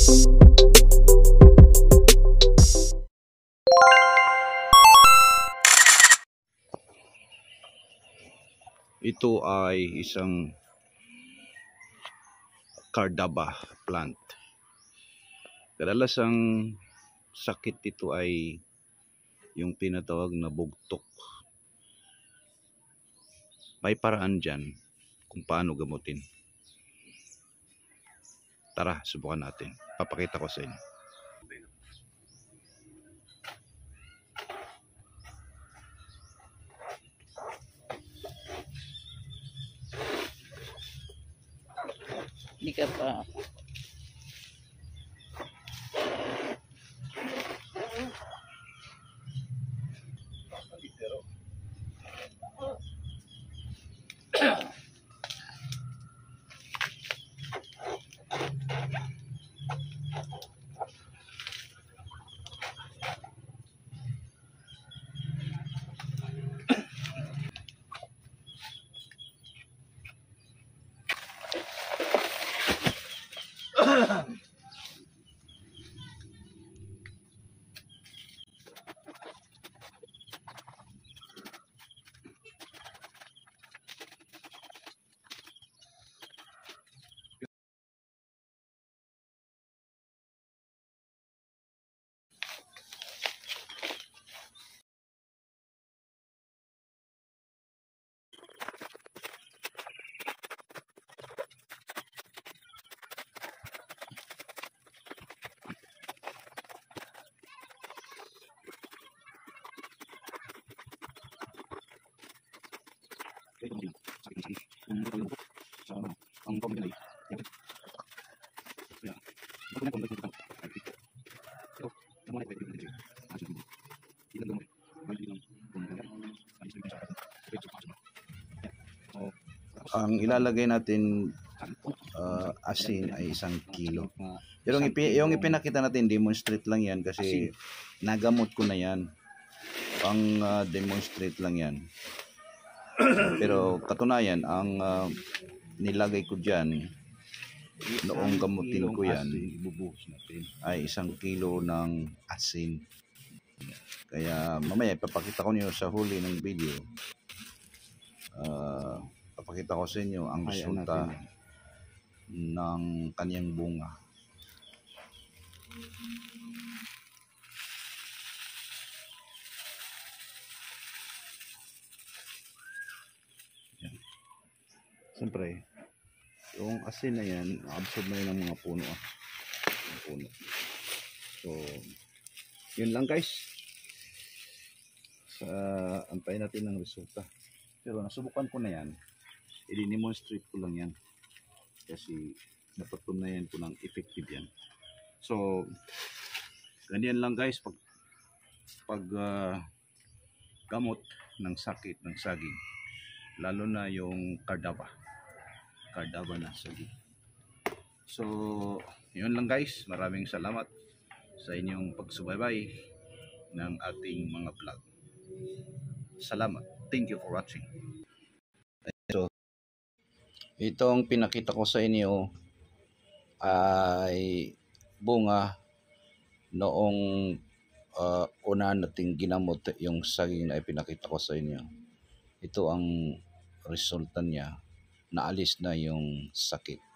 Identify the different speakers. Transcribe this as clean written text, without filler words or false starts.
Speaker 1: Ito ay isang cardaba plant. Kadalasang sakit ito ay yung tinatawag na bugtok. May paraan dyan kung paano gamutin. Tara, subukan natin. Papakita ko sa inyo.
Speaker 2: Hindi ka pa.
Speaker 1: Ang ilalagay natin asin ay 1 kilo. Pero yung ipinakita natin, demonstrate lang yan kasi nagamot ko na yan. Pang demonstrate lang yan. Pero katunayan, ang nilagay ko dyan, noong gamutin ko yan, ay 1 kilo ng asin. Kaya mamaya ipapakita ko niyo sa huli ng video. Papakita ko sa inyo ang resulta ng kanyang bunga. Yan. Siyempre, yung asin na yan, absorb na yun ng mga puno. So, yun lang guys. Antayin natin ng resulta. Pero nasubukan ko na yan. I-demonstrate ko lang yan. Kasi napatunayan ko ng effective yan. So, ganyan lang guys. Pag gamot ng sakit ng saging. Lalo na yung cardaba na saging. So, yun lang guys. Maraming salamat sa inyong pagsubaybay ng ating mga vlog. Salamat. Thank you for watching. So, itong pinakita ko sa inyo ay bunga noong una nating ginamot yung saging na ipinakita ko sa inyo. Ito ang resulta niya. Naalis na yung sakit.